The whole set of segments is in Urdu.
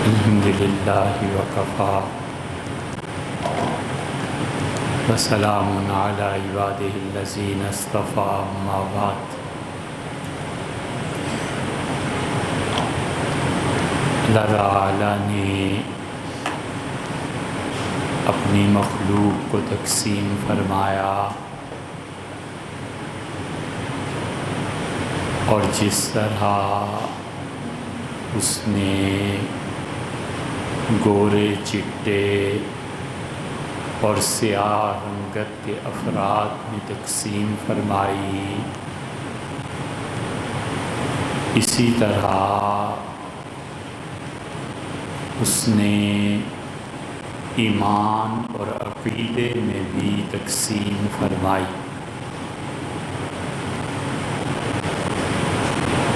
الحمد للہ وکفیٰ وسلام علی عبادہ الذین اصطفیٰ اما بعد۔ اللہ تعالیٰ نے اپنی مخلوق کو تقسیم فرمایا اور جس طرح اس نے گورے چٹے اور سیاہ رنگت کے افراد میں تقسیم فرمائی، اسی طرح اس نے ایمان اور عقیدے میں بھی تقسیم فرمائی،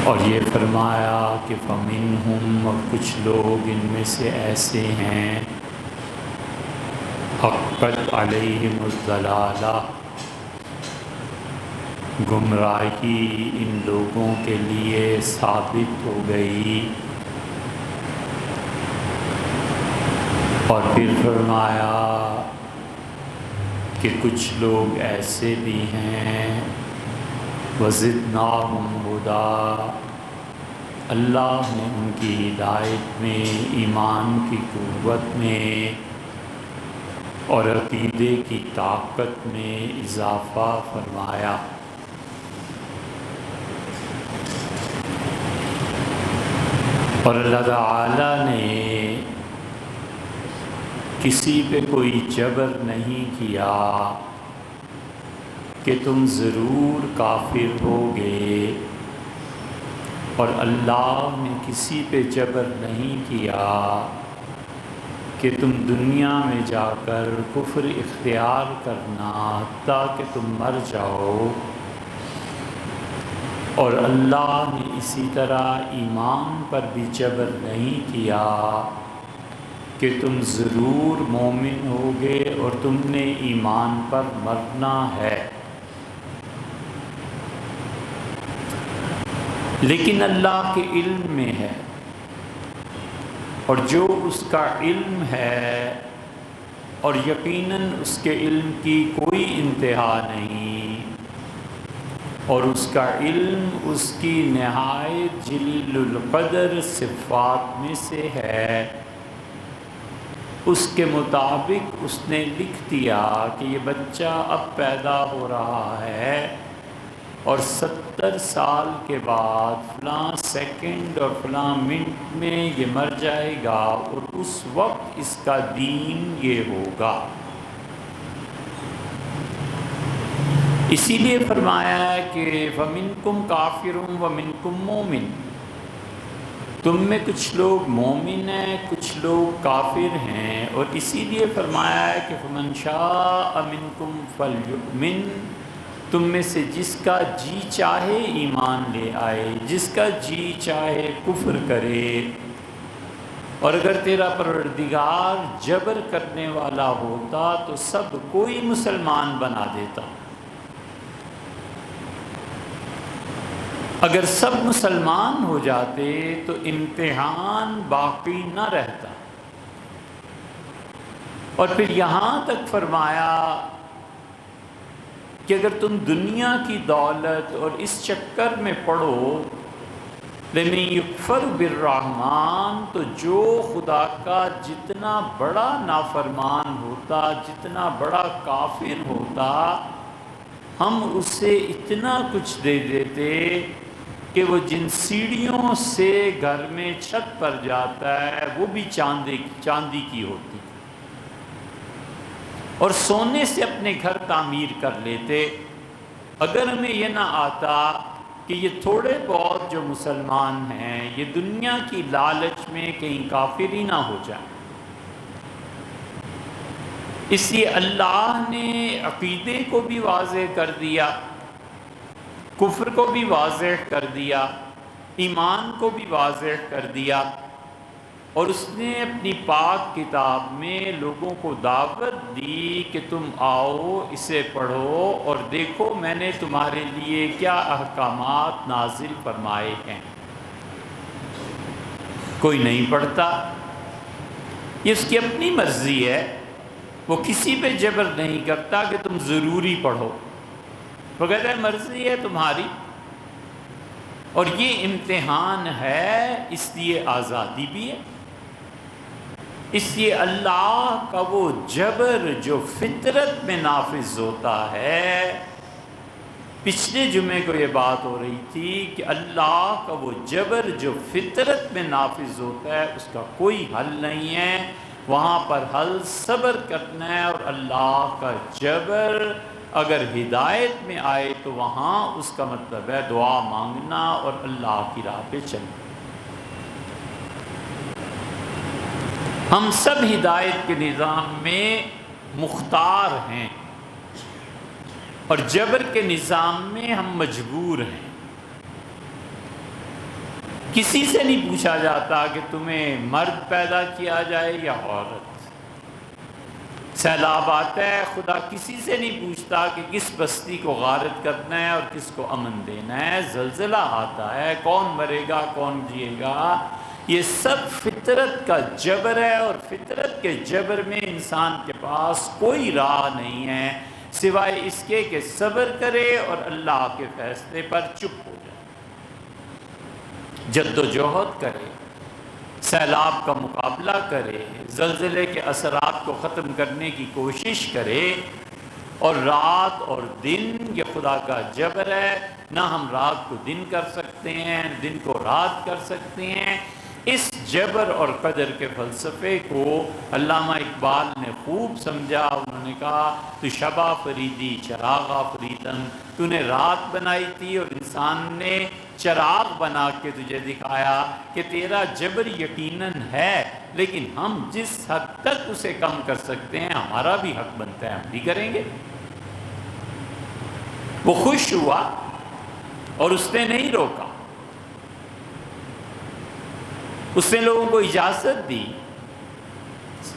اور یہ فرمایا کہ فَمِنْهُمْ، اور کچھ لوگ ان میں سے ایسے ہیں حقت علیہم الضلالہ، گمراہی ان لوگوں کے لیے ثابت ہو گئی، اور پھر فرمایا کہ کچھ لوگ ایسے بھی ہیں وَزِدْنَاهُمْ هُدًى، اللہ نے ان کی ہدایت میں، ایمان کی قوت میں اور عقیدے کی طاقت میں اضافہ فرمایا۔ اور اللہ تعالیٰ نے کسی پہ کوئی جبر نہیں کیا کہ تم ضرور کافر ہوگے، اور اللہ نے کسی پہ جبر نہیں کیا کہ تم دنیا میں جا کر کفر اختیار کرنا حتیٰ کہ تم مر جاؤ، اور اللہ نے اسی طرح ایمان پر بھی جبر نہیں کیا کہ تم ضرور مومن ہوگے اور تم نے ایمان پر مرنا ہے۔ لیکن اللہ کے علم میں ہے، اور جو اس کا علم ہے، اور یقیناً اس کے علم کی کوئی انتہا نہیں، اور اس کا علم اس کی نہایت جلیل القدر صفات میں سے ہے، اس کے مطابق اس نے لکھ دیا کہ یہ بچہ اب پیدا ہو رہا ہے اور 70 سال کے بعد فلاں سیکنڈ اور فلاں منٹ میں یہ مر جائے گا، اور اس وقت اس کا دین یہ ہوگا۔ اسی لیے فرمایا ہے کہ فَمِنْكُمْ كَافِرٌ وَمِنْكُمْ مُؤْمِنٌ، تم میں کچھ لوگ مومن ہیں، کچھ لوگ کافر ہیں، اور اسی لیے فرمایا ہے کہ فَمَنْ شَاءَ مِنْكُمْ فَلْيُؤْمِنْ، تم میں سے جس کا جی چاہے ایمان لے آئے، جس کا جی چاہے کفر کرے، اور اگر تیرا پروردگار جبر کرنے والا ہوتا تو سب کوئی مسلمان بنا دیتا، اگر سب مسلمان ہو جاتے تو امتحان باقی نہ رہتا۔ اور پھر یہاں تک فرمایا کہ اگر تم دنیا کی دولت اور اس چکر میں پڑو لَمَن يُكْفَرُ بِالرَّحْمَنِ، تو جو خدا کا جتنا بڑا نافرمان ہوتا، جتنا بڑا کافر ہوتا، ہم اسے اتنا کچھ دے دیتے کہ وہ جن سیڑھیوں سے گھر میں چھت پر جاتا ہے وہ بھی چاندی کی ہوتی، اور سونے سے اپنے گھر تعمیر کر لیتے۔ اگر ہمیں یہ نہ آتا کہ یہ تھوڑے بہت جو مسلمان ہیں یہ دنیا کی لالچ میں کہیں کافر ہی نہ ہو جائیں۔ اس لیے اللہ نے عقیدے کو بھی واضح کر دیا، کفر کو بھی واضح کر دیا، ایمان کو بھی واضح کر دیا، اور اس نے اپنی پاک کتاب میں لوگوں کو دعوت دی کہ تم آؤ اسے پڑھو اور دیکھو میں نے تمہارے لیے کیا احکامات نازل فرمائے ہیں۔ کوئی نہیں پڑھتا، یہ اس کی اپنی مرضی ہے، وہ کسی پہ جبر نہیں کرتا کہ تم ضروری پڑھو، وہ کہتا ہے مرضی ہے تمہاری، اور یہ امتحان ہے، اس لیے آزادی بھی ہے، اس لیے اللہ کا وہ جبر جو فطرت میں نافذ ہوتا ہے، پچھلے جمعے کو یہ بات ہو رہی تھی کہ اللہ کا وہ جبر جو فطرت میں نافذ ہوتا ہے اس کا کوئی حل نہیں ہے، وہاں پر حل صبر کرنا ہے، اور اللہ کا جبر اگر ہدایت میں آئے تو وہاں اس کا مطلب ہے دعا مانگنا اور اللہ کی راہ پہ چلنا۔ ہم سب ہدایت کے نظام میں مختار ہیں، اور جبر کے نظام میں ہم مجبور ہیں۔ کسی سے نہیں پوچھا جاتا کہ تمہیں مرد پیدا کیا جائے یا عورت۔ سیلاب آتا ہے، خدا کسی سے نہیں پوچھتا کہ کس بستی کو غارت کرنا ہے اور کس کو امن دینا ہے۔ زلزلہ آتا ہے، کون مرے گا کون جیے گا، یہ سب فطرت کا جبر ہے، اور فطرت کے جبر میں انسان کے پاس کوئی راہ نہیں ہے سوائے اس کے کہ صبر کرے اور اللہ کے فیصلے پر چپ ہو جائے، جد و جہد کرے، سیلاب کا مقابلہ کرے، زلزلے کے اثرات کو ختم کرنے کی کوشش کرے، اور رات اور دن یہ خدا کا جبر ہے، نہ ہم رات کو دن کر سکتے ہیں، دن کو رات کر سکتے ہیں۔ اس جبر اور قدر کے فلسفے کو علامہ اقبال نے خوب سمجھا۔ انہوں نے کہا تو شبہ فریدی چراغا فریدن، تو نے رات بنائی تھی اور انسان نے چراغ بنا کے تجھے دکھایا کہ تیرا جبر یقیناً ہے، لیکن ہم جس حد تک اسے کم کر سکتے ہیں ہمارا بھی حق بنتا ہے، ہم بھی کریں گے۔ وہ خوش ہوا اور اس نے نہیں روکا، اس نے لوگوں کو اجازت دی،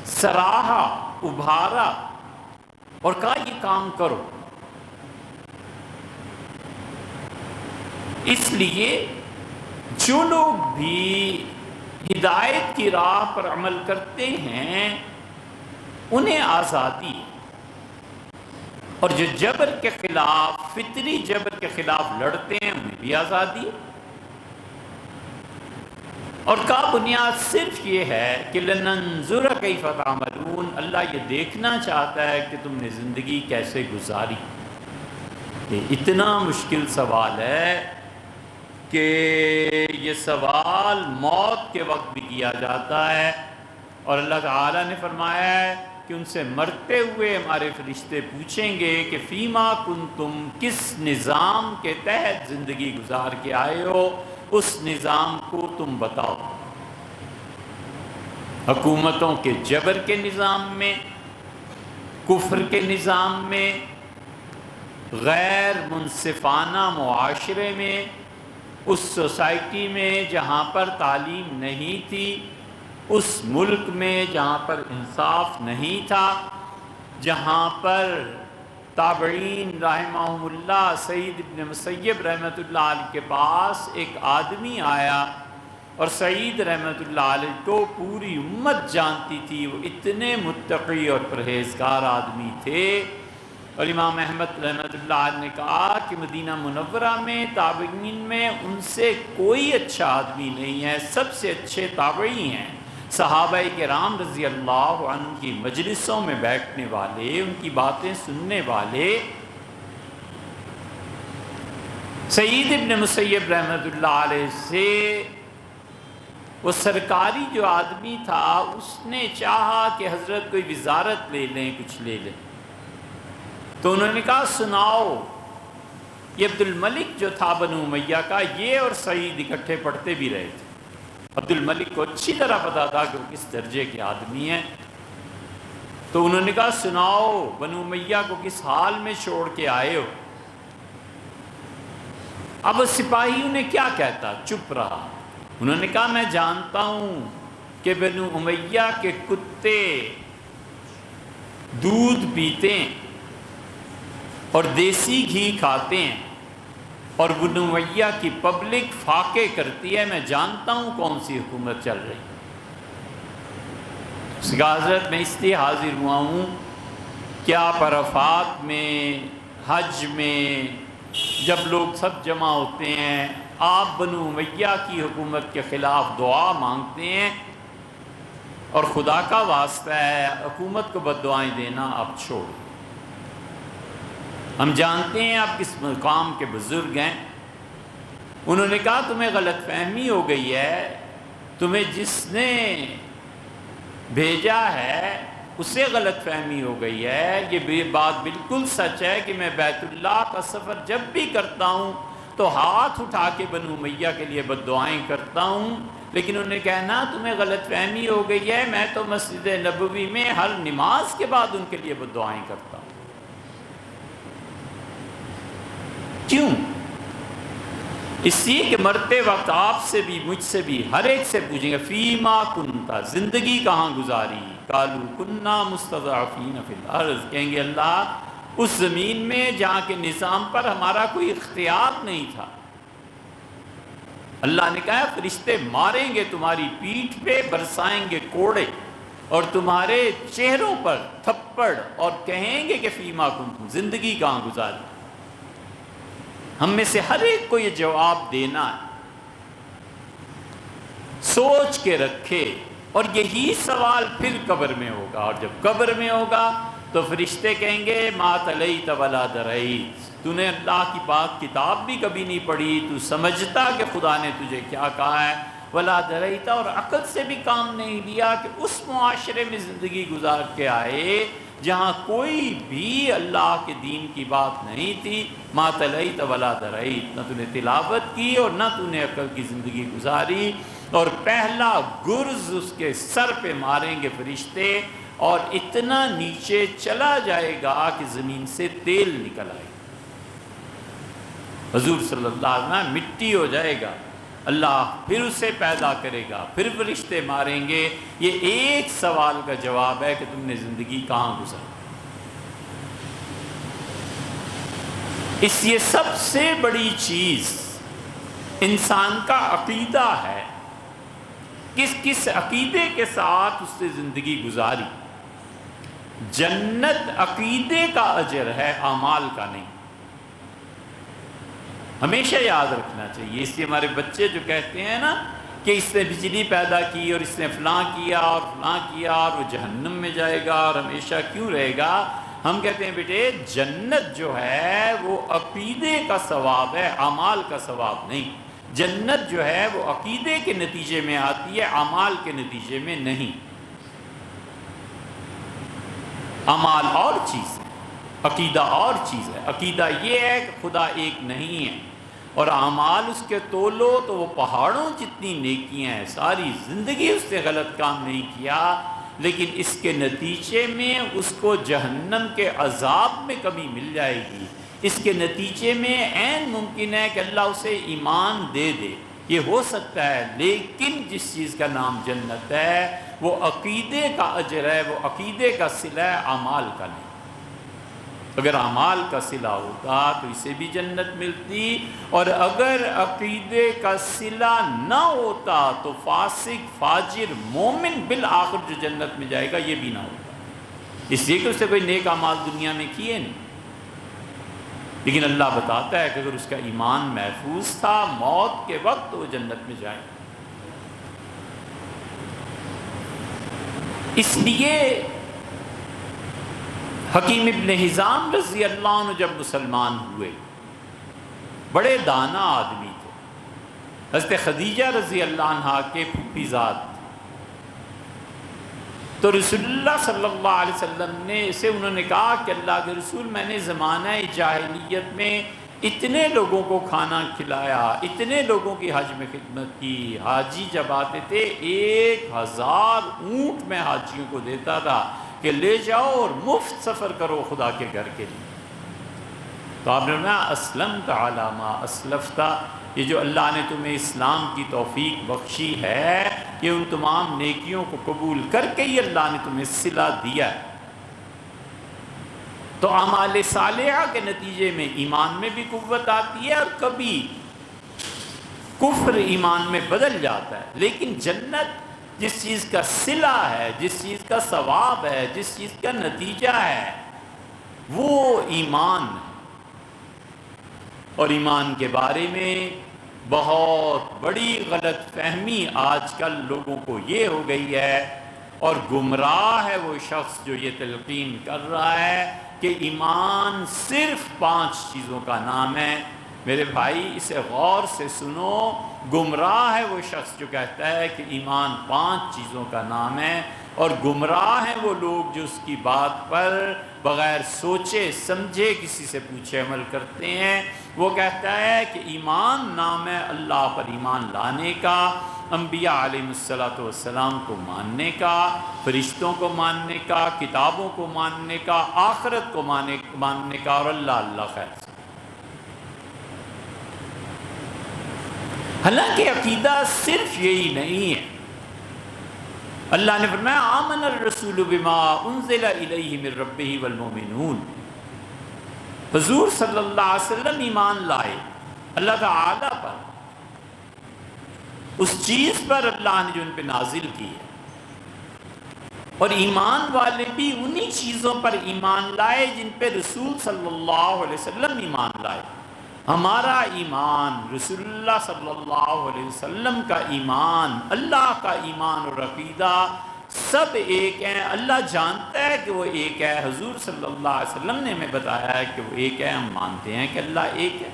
سراہا، ابھارا اور کہا یہ کام کرو۔ اس لیے جو لوگ بھی ہدایت کی راہ پر عمل کرتے ہیں انہیں آزادی ہے، اور جو جبر کے خلاف، فطری جبر کے خلاف لڑتے ہیں انہیں بھی آزادی ہے۔ اور کا بنیاد صرف یہ ہے کہ لننظر کیف تعملون، اللہ یہ دیکھنا چاہتا ہے کہ تم نے زندگی کیسے گزاری۔ یہ اتنا مشکل سوال ہے کہ یہ سوال موت کے وقت بھی کیا جاتا ہے، اور اللہ تعالیٰ نے فرمایا ہے کہ ان سے مرتے ہوئے ہمارے فرشتے پوچھیں گے کہ فیما کنتم، کس نظام کے تحت زندگی گزار کے آئے ہو، اس نظام کو تم بتاؤ۔ حکومتوں کے جبر کے نظام میں، کفر کے نظام میں، غیر منصفانہ معاشرے میں، اس سوسائٹی میں جہاں پر تعلیم نہیں تھی، اس ملک میں جہاں پر انصاف نہیں تھا، جہاں پر تابعین رحمہم اللہ، سعید ابن مسیب رحمۃ اللہ علیہ کے پاس ایک آدمی آیا، اور سعید رحمۃ اللہ علیہ کو پوری امت جانتی تھی، وہ اتنے متقی اور پرہیزگار آدمی تھے، اور امام احمد رحمۃ اللہ علیہ نے کہا کہ مدینہ منورہ میں تابعین میں ان سے کوئی اچھا آدمی نہیں ہے، سب سے اچھے تابعی ہیں، صحابہ کرام رضی اللہ عنہ کی مجلسوں میں بیٹھنے والے، ان کی باتیں سننے والے۔ سعید ابن مسیب رحمۃ اللہ علیہ سے وہ سرکاری جو آدمی تھا، اس نے چاہا کہ حضرت کوئی وزارت لے لیں، کچھ لے لیں، تو انہوں نے کہا سناؤ۔ یہ عبد الملک جو تھا بنو امیہ کا، یہ اور سعید اکٹھے پڑھتے بھی رہے تھے، عبد الملک کو اچھی طرح پتا تھا کہ وہ کس درجے کے آدمی ہیں، تو انہوں نے کہا سناؤ بنو امیہ کو کس حال میں چھوڑ کے آئے ہو۔ اب سپاہی انہیں کیا کہتا، چپ رہا۔ انہوں نے کہا میں جانتا ہوں کہ بنو امیہ کے کتے دودھ پیتے ہیں اور دیسی گھی کھاتے ہیں، اور بنو امیہ کی پبلک فاقے کرتی ہے، میں جانتا ہوں کون سی حکومت چل رہی۔ اس کا حضرت میں اس لیے حاضر ہوا ہوں کہ آپ عرفات میں، حج میں جب لوگ سب جمع ہوتے ہیں، آپ بنو امیہ کی حکومت کے خلاف دعا مانگتے ہیں، اور خدا کا واسطہ ہے حکومت کو بد دعائیں دینا آپ چھوڑ۔ ہم جانتے ہیں آپ کس مقام کے بزرگ ہیں۔ انہوں نے کہا تمہیں غلط فہمی ہو گئی ہے، تمہیں جس نے بھیجا ہے اسے غلط فہمی ہو گئی ہے۔ یہ بات بالکل سچ ہے کہ میں بیت اللہ کا سفر جب بھی کرتا ہوں تو ہاتھ اٹھا کے بنو امیہ کے لیے بد دعائیں کرتا ہوں، لیکن انہوں نے کہنا تمہیں غلط فہمی ہو گئی ہے، میں تو مسجد نبوی میں ہر نماز کے بعد ان کے لیے بد دعائیں کرتا ہوں۔ کیوں؟ اس لیے کہ مرتے وقت آپ سے بھی، مجھ سے بھی، ہر ایک سے پوچھیں گے فیما کنتا، زندگی کہاں گزاری؟ قالوا کنا مستضعفین فی الارض، کہیں گے اللہ اس زمین میں جہاں کے نظام پر ہمارا کوئی اختیار نہیں تھا۔ اللہ نے کہا فرشتے ماریں گے تمہاری پیٹھ پہ، برسائیں گے کوڑے اور تمہارے چہروں پر تھپڑ، اور کہیں گے کہ فیما کنتم، زندگی کہاں گزاری؟ ہم میں سے ہر ایک کو یہ جواب دینا ہے، سوچ کے رکھے۔ اور یہی سوال پھر قبر میں ہوگا، اور جب قبر میں ہوگا تو فرشتے کہیں گے ما تلیت ولا دریت، تو نے اللہ کی پاک کتاب بھی کبھی نہیں پڑھی، تو سمجھتا کہ خدا نے تجھے کیا کہا ہے، ولا دریت، اور عقل سے بھی کام نہیں لیا کہ اس معاشرے میں زندگی گزار کے آئے جہاں کوئی بھی اللہ کے دین کی بات نہیں تھی۔ ما تلیت ولا دریت، نہ تو نے تلاوت کی اور نہ تو نے عقل کی زندگی گزاری، اور پہلا گرز اس کے سر پہ ماریں گے فرشتے، اور اتنا نیچے چلا جائے گا کہ زمین سے تیل نکل آئے گا۔ حضور صلی اللہ علیہ وسلم مٹی ہو جائے گا، اللہ پھر اسے پیدا کرے گا، پھر فرشتے ماریں گے۔ یہ ایک سوال کا جواب ہے کہ تم نے زندگی کہاں گزاری۔ اس یہ سب سے بڑی چیز انسان کا عقیدہ ہے، کس عقیدے کے ساتھ اس نے زندگی گزاری۔ جنت عقیدے کا اجر ہے، اعمال کا نہیں، ہمیشہ یاد رکھنا چاہیے۔ اس لیے ہمارے بچے جو کہتے ہیں نا کہ اس نے بجلی پیدا کی اور اس نے فلاں کیا اور فلاں کیا اور وہ جہنم میں جائے گا اور ہمیشہ کیوں رہے گا، ہم کہتے ہیں بیٹے جنت جو ہے وہ عقیدے کا ثواب ہے، اعمال کا ثواب نہیں۔ جنت جو ہے وہ عقیدے کے نتیجے میں آتی ہے، اعمال کے نتیجے میں نہیں۔ اعمال اور چیز ہے، عقیدہ اور چیز ہے۔ عقیدہ یہ ہے کہ خدا ایک نہیں ہے، اور اعمال اس کے تولو تو وہ پہاڑوں جتنی نیکیاں ہیں، ساری زندگی اس نے غلط کام نہیں کیا، لیکن اس کے نتیجے میں اس کو جہنم کے عذاب میں کمی مل جائے گی۔ اس کے نتیجے میں عین ممکن ہے کہ اللہ اسے ایمان دے دے، یہ ہو سکتا ہے، لیکن جس چیز کا نام جنت ہے وہ عقیدے کا اجر ہے، وہ عقیدے کا صلہ ہے، اعمال کا نہیں۔ اگر اعمال کا صلہ ہوتا تو اسے بھی جنت ملتی، اور اگر عقیدے کا صلہ نہ ہوتا تو فاسق، فاجر، مومن بالآخر جو جنت میں جائے گا یہ بھی نہ ہوتا، اس لیے کہ اس نے کوئی نیک اعمال دنیا میں کیے نہیں۔ لیکن اللہ بتاتا ہے کہ اگر اس کا ایمان محفوظ تھا موت کے وقت تو وہ جنت میں جائے۔ اس لیے حکیم ابن حزام رضی اللہ عنہ جب مسلمان ہوئے، بڑے دانا آدمی تھے، حضرت خدیجہ رضی اللہ عنہ کے پھوپھی زاد، تو رسول اللہ صلی اللہ علیہ وسلم نے اسے انہوں نے کہا کہ اللہ کے رسول میں نے زمانہ جاہلیت میں اتنے لوگوں کو کھانا کھلایا، اتنے لوگوں کی حج میں خدمت کی، حاجی جب آتے تھے 1000 اونٹ میں حاجیوں کو دیتا تھا کہ لے جاؤ اور مفت سفر کرو خدا کے گھر کے لیے۔ تو آپ نے فرمایا اسلمت علی ما اسلفت، یہ جو اللہ نے تمہیں اسلام کی توفیق بخشی ہے یہ ان تمام نیکیوں کو قبول کر کے ہی اللہ نے تمہیں صلہ دیا ہے۔ تو اعمال صالحہ کے نتیجے میں ایمان میں بھی قوت آتی ہے، اور کبھی کفر ایمان میں بدل جاتا ہے، لیکن جنت جس چیز کا صلہ ہے، جس چیز کا ثواب ہے، جس چیز کا نتیجہ ہے، وہ ایمان ہے۔ اور ایمان کے بارے میں بہت بڑی غلط فہمی آج کل لوگوں کو یہ ہو گئی ہے، اور گمراہ ہے وہ شخص جو یہ تلقین کر رہا ہے کہ ایمان صرف 5 چیزوں کا نام ہے۔ میرے بھائی اسے غور سے سنو، گمراہ ہے وہ شخص جو کہتا ہے کہ ایمان 5 چیزوں کا نام ہے، اور گمراہ ہیں وہ لوگ جو اس کی بات پر بغیر سوچے سمجھے کسی سے پوچھے عمل کرتے ہیں۔ وہ کہتا ہے کہ ایمان نام ہے اللہ پر ایمان لانے کا، انبیاء علیہ السلام کو ماننے کا، فرشتوں کو ماننے کا، کتابوں کو ماننے کا، آخرت کو ماننے کا، اور اللہ خیر سے۔ حالانکہ عقیدہ صرف یہی نہیں ہے۔ اللہ نے فرمایا آمن الرسول بما انزل الیہ من ربہ والمؤمنون، حضور صلی اللہ علیہ وسلم ایمان لائے اللہ تعالیٰ پر، اس چیز پر اللہ نے جو ان پہ نازل کی ہے، اور ایمان والے بھی انہی چیزوں پر ایمان لائے جن پہ رسول صلی اللہ علیہ وسلم ایمان لائے۔ ہمارا ایمان، رسول اللہ صلی اللہ علیہ وسلم کا ایمان، اللہ کا ایمان اور عقیدہ سب ایک ہیں۔ اللہ جانتا ہے کہ وہ ایک ہے، حضور صلی اللہ علیہ وسلم نے ہمیں بتایا ہے کہ وہ ایک ہے، ہم مانتے ہیں کہ اللہ ایک ہے۔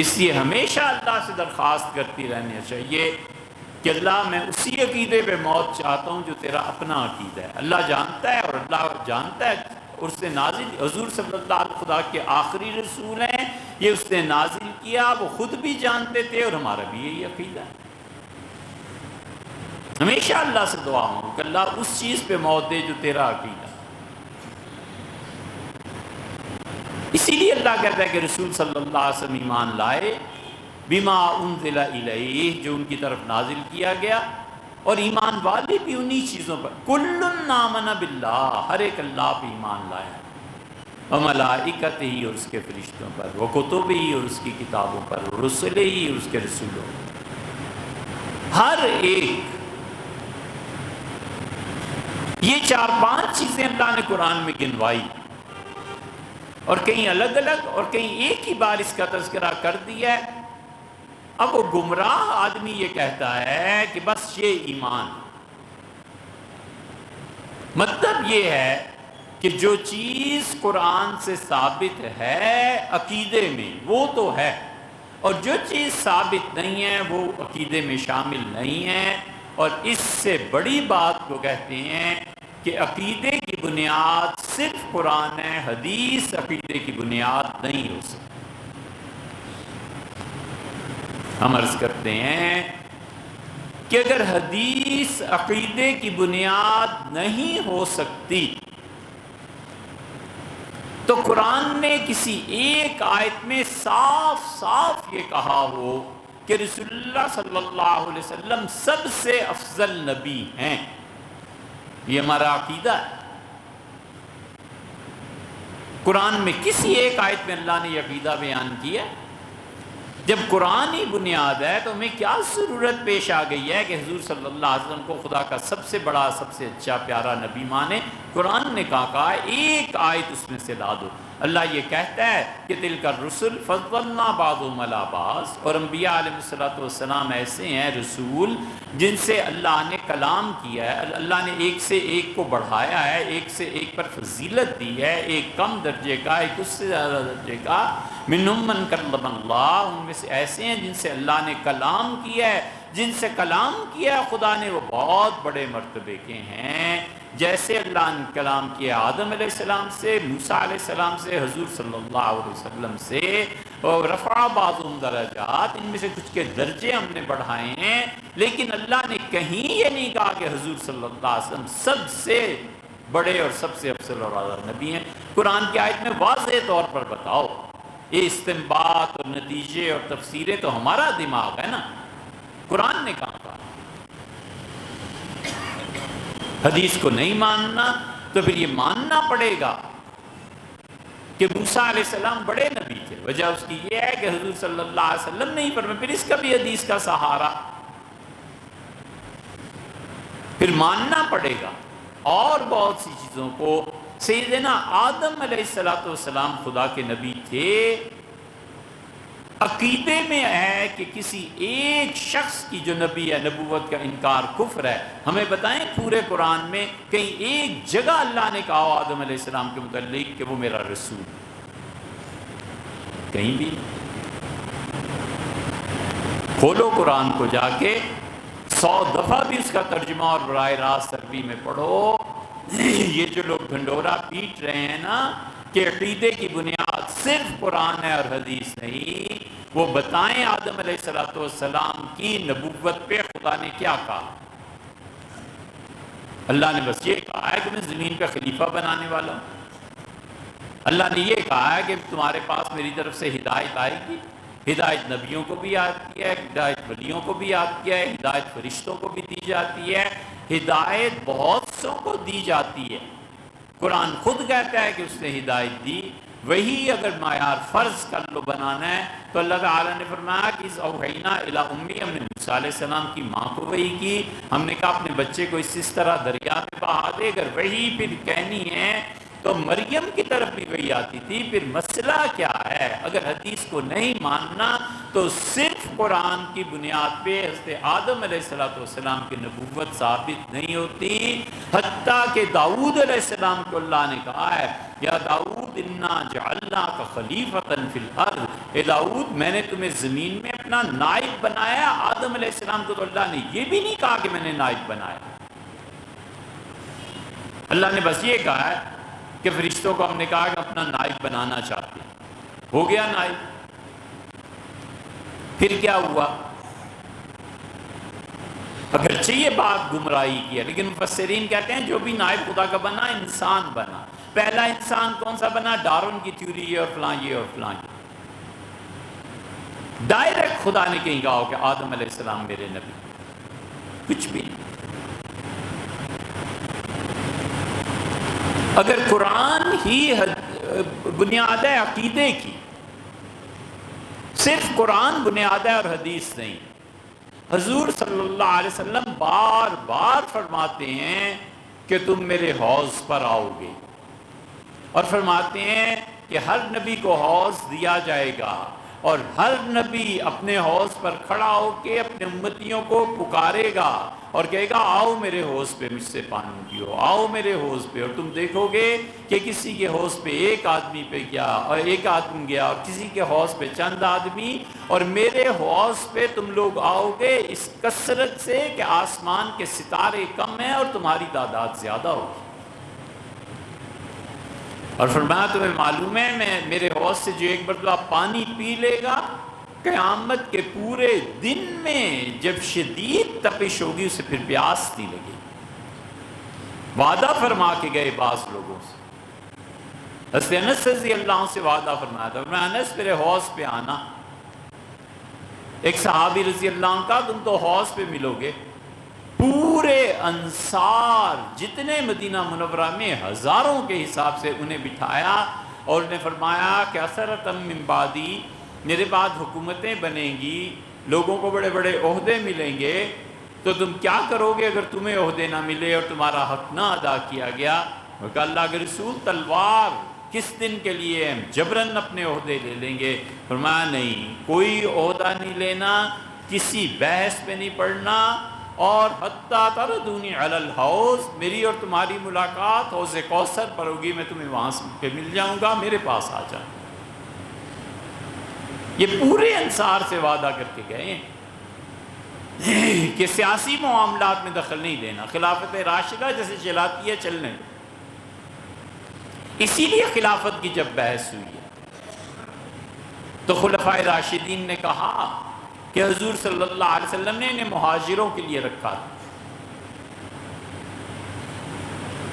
اس لیے ہمیشہ اللہ سے درخواست کرتی رہنی چاہیے کہ اللہ میں اسی عقیدے پہ موت چاہتا ہوں جو تیرا اپنا عقیدہ ہے۔ اللہ جانتا ہے، اور اللہ جانتا ہے، اور اس نے نازل، حضور صلی اللہ علیہ وسلم خدا کے آخری رسول ہیں، یہ اس نے نازل کیا، وہ خود بھی جانتے تھے، اور ہمارا بھی یہی عقیدہ ہے۔ ہمیشہ اللہ سے دعا ہوں کہ اللہ اس چیز پہ موت دے جو تیرا عقیدہ ہے۔ اسی لیے اللہ کہتا ہے کہ رسول صلی اللہ علیہ وسلم ایمان لائے بما انزل الیہ، جو ان کی طرف نازل کیا گیا، اور ایمان والے بھی انہی چیزوں پر، کل آمن باللہ، ہر ایک اللہ پہ ایمان لایا، وملائکتہ ہی، اور اس کے فرشتوں پر، وکتبہ ہی، اور اس کی کتابوں پر، ورسلہ ہی، اور اس کے رسولوں پر، ہر ایک۔ یہ 4-5 چیزیں اللہ نے قرآن میں گنوائی، اور کہیں الگ الگ اور کہیں ایک ہی بار اس کا تذکرہ کر دیا ہے۔ اب وہ گمراہ آدمی یہ کہتا ہے کہ بس یہ ایمان، مطلب یہ ہے کہ جو چیز قرآن سے ثابت ہے عقیدے میں وہ تو ہے، اور جو چیز ثابت نہیں ہے وہ عقیدے میں شامل نہیں ہے۔ اور اس سے بڑی بات کو کہتے ہیں کہ عقیدے کی بنیاد صرف قرآن ہے، حدیث عقیدے کی بنیاد نہیں ہو سکتی۔ ہم عرض کرتے ہیں کہ اگر حدیث عقیدے کی بنیاد نہیں ہو سکتی تو قرآن نے کسی ایک آیت میں صاف صاف یہ کہا ہو کہ رسول اللہ صلی اللہ علیہ وسلم سب سے افضل نبی ہیں، یہ ہمارا عقیدہ ہے۔ قرآن میں کسی ایک آیت میں اللہ نے یہ عقیدہ بیان کیا؟ جب قرآن ہی بنیاد ہے تو ہمیں کیا ضرورت پیش آ گئی ہے کہ حضور صلی اللہ علیہ وسلم کو خدا کا سب سے بڑا، سب سے اچھا پیارا نبی مانے؟ قرآن نے کہا ہے ایک آیت اس میں سے لا دو۔ اللہ یہ کہتا ہے کہ تلک الرسل فضلنا بعضهم علی بعض، اور انبیاء علیہ السلام ایسے ہیں رسول جن سے اللہ نے کلام کیا ہے، اللہ نے ایک سے ایک کو بڑھایا ہے، ایک سے ایک پر فضیلت دی ہے، ایک کم درجے کا، ایک اس سے زیادہ درجے کا۔ منہم من کلم اللہ، ان میں سے ایسے ہیں جن سے اللہ نے کلام کیا ہے، جن سے کلام کیا ہے خدا نے وہ بہت بڑے مرتبے کے ہیں۔ جیسے اللہ نے کلام کیا آدم علیہ السلام سے، موسیٰ علیہ السلام سے، حضور صلی اللہ علیہ وسلم سے، اور رفع بعضهم درجات، ان میں سے کچھ کے درجے ہم نے بڑھائے ہیں، لیکن اللہ نے کہیں یہ نہیں کہا کہ حضور صلی اللہ علیہ وسلم سب سے بڑے اور سب سے افضل اور اعلیٰ نبی ہیں۔ قرآن کی آیت میں واضح طور پر بتاؤ۔ یہ استنباط اور نتیجے اور تفسیریں تو ہمارا دماغ ہے نا، قرآن نے کہا تھا۔ حدیث کو نہیں ماننا تو پھر یہ ماننا پڑے گا کہ موسیٰ علیہ السلام بڑے نبی تھے۔ وجہ اس کی یہ ہے کہ حضور صلی اللہ علیہ وسلم نہیں فرمایا، پھر اس کا بھی حدیث کا سہارا۔ پھر ماننا پڑے گا۔ اور بہت سی چیزوں کو سیدنا آدم علیہ السلام خدا کے نبی تھے، عقیدے میں ہے کہ کسی ایک شخص کی جو نبی ہے نبوت کا انکار کفر ہے۔ ہمیں بتائیں پورے قرآن میں کہیں ایک جگہ اللہ نے کہا آدم علیہ السلام کے متعلق کہ وہ میرا رسول؟ کہیں بھی کھولو قرآن کو جا کے 100 دفعہ بھی اس کا ترجمہ اور براہ راست عربی میں پڑھو۔ یہ جو لوگ ڈھنڈورا پیٹ رہے ہیں نا کہ عقیدے کی بنیاد صرف قرآن ہے اور حدیث نہیں، وہ بتائیں آدم علیہ السلام کی نبوت پہ خدا نے کیا کہا؟ اللہ نے بس یہ کہا ہے کہ میں زمین پہ خلیفہ بنانے والا ہوں۔ اللہ نے یہ کہا ہے کہ تمہارے پاس میری طرف سے ہدایت آئے گی۔ ہدایت نبیوں کو بھی یاد کیا ہے، ہدایت ولیوں کو بھی یاد کیا ہے، ہدایت فرشتوں کو بھی دی جاتی ہے، ہدایت بہت سوں کو دی جاتی ہے۔ قرآن خود کہتا ہے کہ اس نے ہدایت دی۔ وہی اگر معیار فرض کر لو بنانا ہے تو اللہ تعالیٰ نے فرمایا کہ اس اوحینا الی امی، ہم نے موسیٰ علیہ السلام کی ماں کو وحی کی، ہم نے کہا اپنے بچے کو اس طرح دریا میں بہا دے۔ اگر وہی پھر کہنی ہے تو مریم کی طرف بھی وہی آتی تھی۔ پھر مسئلہ کیا ہے؟ اگر حدیث کو نہیں ماننا تو صرف قرآن کی بنیاد پہ حضرت آدم علیہ السلام کی نبوت ثابت نہیں ہوتی، حتیٰ کہ داؤد علیہ السلام کو اللہ نے کہا ہے یا داؤد انا جعلناک خلیفۃ فی الارض، اے داؤد میں نے تمہیں زمین میں اپنا نائب بنایا۔ آدم علیہ السلام کو تو اللہ نے یہ بھی نہیں کہا کہ میں نے نائب بنایا۔ اللہ نے بس یہ کہا ہے کہ فرشتوں کو ہم نے کہا کہ اپنا نائب بنانا چاہتے ہیں، ہو گیا نائب۔ پھر کیا ہوا؟ اگرچہ یہ بات گمراہی کی ہے لیکن مفسرین کہتے ہیں جو بھی نائب خدا کا بنا انسان بنا۔ پہلا انسان کون سا بنا؟ ڈارون کی تھیوری یہ اور فلاں یہ اور فلاں یہ۔ ڈائریکٹ خدا نے کہیں کہا ہو کہ آدم علیہ السلام میرے نبی، کچھ بھی نہیں۔ اگر قرآن ہی بنیاد ہے عقیدے کی، صرف قرآن بنیاد ہے اور حدیث نہیں۔ حضور صلی اللہ علیہ وسلم بار بار فرماتے ہیں کہ تم میرے حوض پر آؤ گے، اور فرماتے ہیں کہ ہر نبی کو حوض دیا جائے گا، اور ہر نبی اپنے حوض پر کھڑا ہو کے اپنے امتیوں کو پکارے گا اور کہے گا آؤ میرے حوض پہ مجھ سے پانی پیو، آؤ میرے حوض پہ۔ اور تم دیکھو گے کہ کسی کے حوض پہ ایک آدمی پہ گیا اور ایک آدمی گیا، اور کسی کے حوض پہ چند آدمی، اور میرے حوض پہ تم لوگ آؤ گے اس کثرت سے کہ آسمان کے ستارے کم ہیں اور تمہاری تعداد زیادہ ہوگی۔ اور فرمایا تمہیں معلوم ہے میں میرے حوض سے جو ایک مرتبہ پانی پی لے گا، قیامت کے پورے دن میں جب شدید تپش ہوگی اسے پھر پیاس نہیں لگے۔ وعدہ فرما کے گئے بعض لوگوں سے، حضرت انس رضی اللہ عنہ سے وعدہ فرمایا تھا، فرمایا انس میرے حوض پہ آنا۔ ایک صحابی رضی اللہ عنہ کا تم تو حوض پہ ملو گے، پورے انصار جتنے مدینہ منورہ میں ہزاروں کے حساب سے انہیں بٹھایا اور انہیں فرمایا کہ اثرتم من بعدی، میرے بعد حکومتیں بنیں گی، لوگوں کو بڑے بڑے عہدے ملیں گے، تو تم کیا کرو گے اگر تمہیں عہدے نہ ملے اور تمہارا حق نہ ادا کیا گیا؟ وہ کہا اللہ کے رسول تلوار کس دن کے لیے، ہم جبراً اپنے عہدے لے لیں گے۔ فرمایا نہیں، کوئی عہدہ نہیں لینا، کسی بحث پہ نہیں پڑھنا، اور حتیٰ تردونی علی الحوض، میری اور تمہاری ملاقات حوض کوثر پر ہوگی، میں تمہیں وہاں پہ مل جاؤں گا، میرے پاس آ جاؤں۔ یہ پورے انصار سے وعدہ کر کے گئے ہیں کہ سیاسی معاملات میں دخل نہیں دینا، خلافت راشدہ جیسے چلاتی ہے چلنے۔ اسی لیے خلافت کی جب بحث ہوئی ہے تو خلفائے راشدین نے کہا کہ حضور صلی اللہ علیہ وسلم نے انہیں مہاجروں کے لیے رکھا تھا۔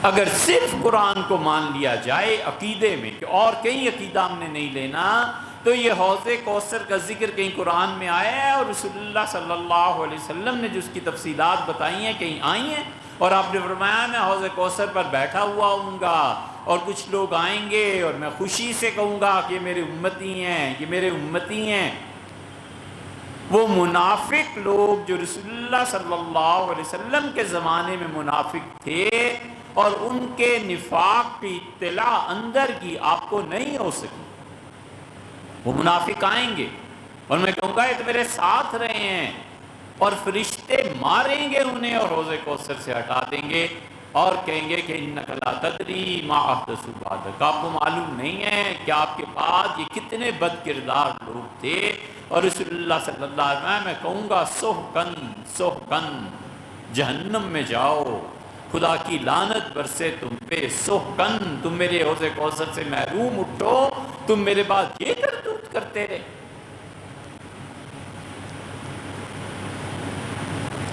اگر صرف قرآن کو مان لیا جائے عقیدے میں کہ اور کہیں عقیدہ ہم نے نہیں لینا، تو یہ حوض کوثر کا ذکر کہیں قرآن میں آیا ہے اور رسول اللہ صلی اللہ علیہ وسلم نے جو اس کی تفصیلات بتائی ہیں کہیں آئی ہیں، اور آپ نے فرمایا میں حوض کوثر پر بیٹھا ہوا ہوں گا اور کچھ لوگ آئیں گے اور میں خوشی سے کہوں گا کہ یہ میرے امتی ہیں، یہ میرے امتی ہیں۔ وہ منافق لوگ جو رسول اللہ صلی اللہ علیہ وسلم کے زمانے میں منافق تھے اور ان کے نفاق کی اطلاع اندر کی آپ کو نہیں ہو سکی، وہ منافق آئیں گے اور میں کہوں گا یہ تو میرے ساتھ رہے ہیں، اور فرشتے ماریں گے انہیں اور حوض کوثر سے ہٹا دیں گے اور کہیں گے کہ انک لا تدری ما احدثوا بعدک، آپ کو معلوم نہیں ہے کہ آپ کے بعد یہ کتنے بد کردار لوگ تھے، اور رسول اللہ صلی اللہ علیہ وسلم میں کہوں گا سحقن سحقن، جہنم میں جاؤ، خدا کی لعنت برسے تم پہ، سحقن، تم میرے حوض کوثر سے محروم اٹھو، تم میرے بعد یہ کرتوت کرتے رہے۔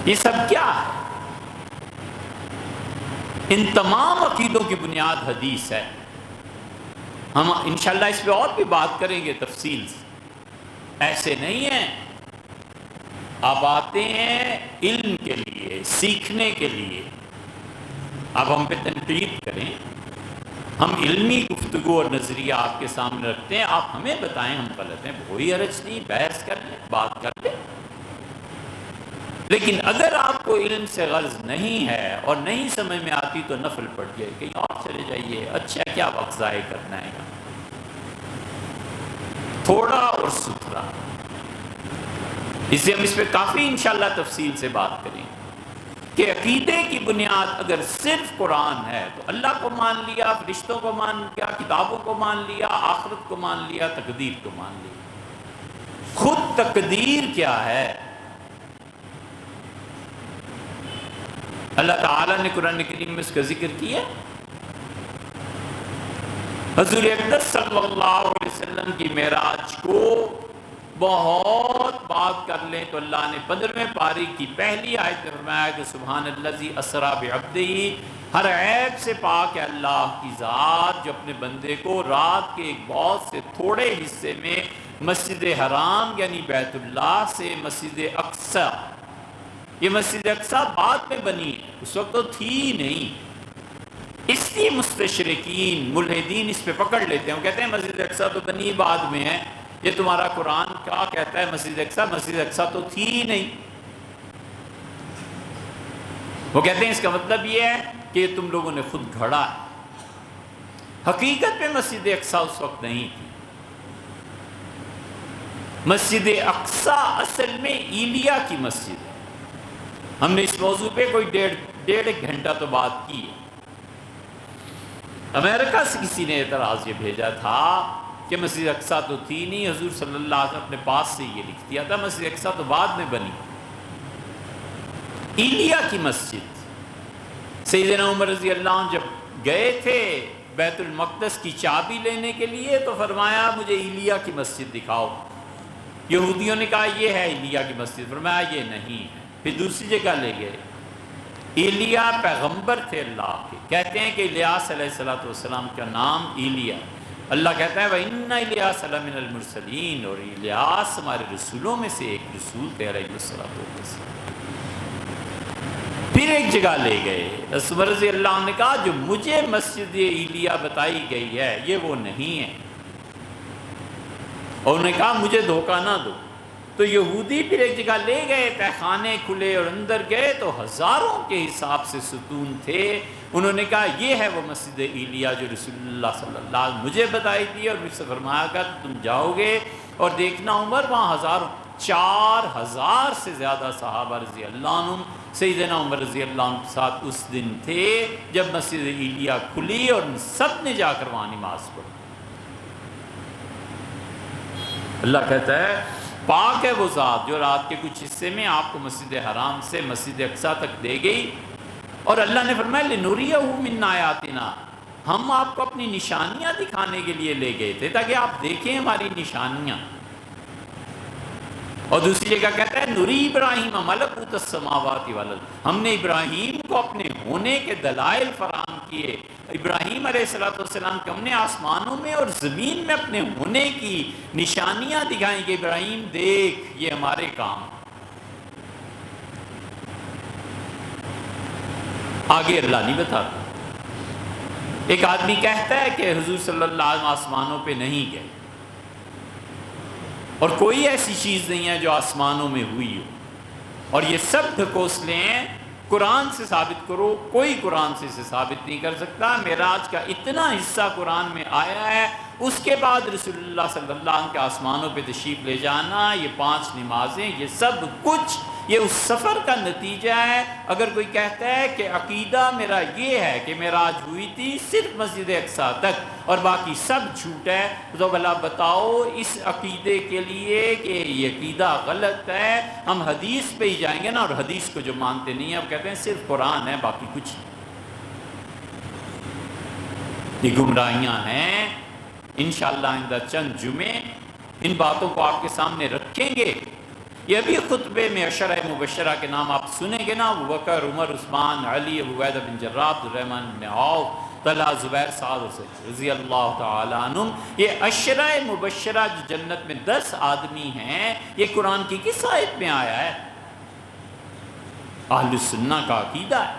یہ سب کیا ہے؟ ان تمام عقیدوں کی بنیاد حدیث ہے۔ ہم انشاءاللہ اس پہ اور بھی بات کریں گے تفصیل سے۔ ایسے نہیں ہیں، آپ آتے ہیں علم کے لیے، سیکھنے کے لیے، آپ ہم پہ تنقید کریں، ہم علمی گفتگو اور نظریہ آپ کے سامنے رکھتے ہیں، آپ ہمیں بتائیں ہم غلط ہیں، کوئی حرج نہیں، بحث کر لیں، بات کر لیں۔ لیکن اگر آپ کو علم سے غرض نہیں ہے اور نہیں سمجھ میں آتی تو نفل پڑ جائے، کہیں اور چلے جائیے، اچھا کیا وقت ضائع کرنا ہے گا، تھوڑا اور ستھرا۔ اس لیے ہم اس پہ کافی انشاءاللہ تفصیل سے بات کریں کہ عقیدے کی بنیاد اگر صرف قرآن ہے تو اللہ کو مان لیا، فرشتوں کو مان لیا، کتابوں کو مان لیا، آخرت کو مان لیا، تقدیر کو مان لیا۔ خود تقدیر کیا ہے؟ اللہ تعالیٰ نے قرآن کریم میں اس کا ذکر کیا۔ حضور اقدس صلی اللہ علیہ وسلم کی معراج کو بہت بات کر لیں تو اللہ نے 15ویں پاری کی پہلی آیت میں فرمایا کہ سبحان الذی اسریٰ بعبدہ، ہر عیب سے پاک ہے اللہ کی ذات جو اپنے بندے کو رات کے ایک بہت سے تھوڑے حصے میں مسجد حرام یعنی بیت اللہ سے مسجد اقصی، یہ مسجد اقصی بعد میں بنی ہے، اس وقت تو تھی ہی نہیں، اس لیے مستشرقین ملحدین اس پہ پکڑ لیتے ہیں، وہ کہتے ہیں مسجد اقصی تو بنی بعد میں ہے، یہ تمہارا قرآن کیا کہتا ہے مسجد اقصی تو تھی ہی نہیں۔ وہ کہتے ہیں اس کا مطلب یہ ہے کہ تم لوگوں نے خود گھڑا ہے، حقیقت میں مسجد اقصی اس وقت نہیں تھی۔ مسجد اقصی اصل میں ایلیا کی مسجد ہے، ہم نے اس موضوع پہ کوئی ڈیڑھ ایک گھنٹہ تو بات کی ہے۔ امریکہ سے کسی نے اعتراض یہ بھیجا تھا کہ مسجد اقصی تو تھی نہیں، حضور صلی اللہ علیہ وسلم اپنے پاس سے یہ لکھ دیا تھا، مسجد اقصی تو بعد میں بنی۔ ایلیا کی مسجد، سیدنا عمر رضی اللہ عنہ جب گئے تھے بیت المقدس کی چابی لینے کے لیے تو فرمایا مجھے ایلیا کی مسجد دکھاؤ، یہودیوں نے کہا یہ ہے ایلیا کی مسجد، فرمایا یہ نہیں ہے، پھر دوسری جگہ لے گئے۔ ایلیا پیغمبر تھے اللہ کے، کہتے ہیں کہ الیاس علیہ السلام کا نام ایلیا، اللہ کہتا ہے وَإِنَّ إِلْيَاسَ لَمِنَ الْمُرْسَلِينَ، اور الیاس ہمارے رسولوں میں سے ایک رسول تھے علیہ السلام۔ پھر ایک جگہ لے گئے، عمر رضی اللہ عنہ نے کہا جو مجھے مسجد ایلیا بتائی گئی ہے یہ وہ نہیں ہے، اور انہوں نے کہا مجھے دھوکہ نہ دو، تو یہودی پھر ایک جگہ لے گئے، تہخانے کھلے اور اندر گئے تو ہزاروں کے حساب سے ستون تھے، انہوں نے کہا یہ ہے وہ مسجد ایلیا جو رسول اللہ صلی اللہ علیہ وسلم مجھے بتائی تھی، اور مجھ سے فرمایا کہ تم جاؤ گے اور دیکھنا عمر وہاں 4,000 سے زیادہ صحابہ رضی اللہ عنہ سیدنا عمر رضی اللہ عنہ کے ساتھ اس دن تھے جب مسجد ایلیا کھلی اور سب نے جا کر وہاں نماز پڑھی۔ اللہ کہتا ہے پاک ہے وہ ذات جو رات کے کچھ حصے میں آپ کو مسجد حرام سے مسجد اقصی تک دے گئی، اور اللہ نے فرمایا لِنُرِيَهُ مِنْ آیَاتِنَا، ہم آپ کو اپنی نشانیاں دکھانے کے لیے لے گئے تھے تاکہ آپ دیکھیں ہماری نشانیاں۔ اور دوسری جگہ کہتا ہے نُرِي ابراہیم ملکوت السماوات والارض، ہم نے ابراہیم کو اپنے ہونے کے دلائل فراہم کیے، ابراہیم علیہ السلام کو ہم نے آسمانوں میں اور زمین میں اپنے ہونے کی نشانیاں دکھائیں کہ ابراہیم دیکھ یہ ہمارے کام۔ آگے اللہ نہیں بتاتا۔ ایک آدمی کہتا ہے کہ حضور صلی اللہ علیہ وسلم آسمانوں پہ نہیں گئے، اور کوئی ایسی چیز نہیں ہے جو آسمانوں میں ہوئی ہو، اور یہ سب ڈھکوسلے ہیں۔ قرآن سے ثابت کرو، کوئی قرآن سے اسے ثابت نہیں کر سکتا۔ معراج کا اتنا حصہ قرآن میں آیا ہے، اس کے بعد رسول اللہ صلی اللہ علیہ وسلم کے آسمانوں پہ تشریف لے جانا، یہ 5 نمازیں، یہ سب کچھ یہ اس سفر کا نتیجہ ہے۔ اگر کوئی کہتا ہے کہ عقیدہ میرا یہ ہے کہ معراج ہوئی تھی صرف مسجد اقصیٰ تک اور باقی سب جھوٹ ہے، تو بھلا بتاؤ اس عقیدے کے لیے کہ یہ عقیدہ غلط ہے، ہم حدیث پہ ہی جائیں گے نا، اور حدیث کو جو مانتے نہیں ہیں وہ کہتے ہیں صرف قرآن ہے باقی کچھ نہیں۔ یہ گمراہیاں ہیں۔ انشاءاللہ آئندہ چند جمعے ان باتوں کو آپ کے سامنے رکھیں گے۔ یہ بھی خطبے میں عشرہ مبشرہ کے نام آپ سنیں گے نا، ابو بکر، عمر، عثمان، علی، ابو عبیدہ بن جراح، عبدالرحمن بن عوف، طلحہ، زبیر، سعد رضی اللہ تعالیٰ عنہم، یہ عشرہ مبشرہ جو جنت میں 10 آدمی ہیں، یہ قرآن کی کس آیت میں آیا ہے؟ اہل سنہ کا عقیدہ ہے۔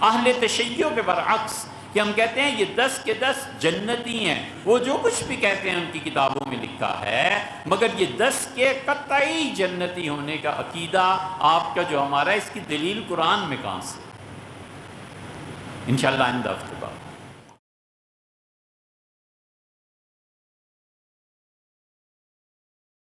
اہل تشیع کے برعکس کہ ہم کہتے ہیں یہ 10 کے 10 جنتی ہیں، وہ جو کچھ بھی کہتے ہیں ان کی کتابوں میں لکھا ہے، مگر یہ 10 کے قطعی جنتی ہونے کا عقیدہ آپ کا جو ہمارا ہے، اس کی دلیل قرآن میں کہاں سے؟ انشاءاللہ آئندہ ہفتے بعد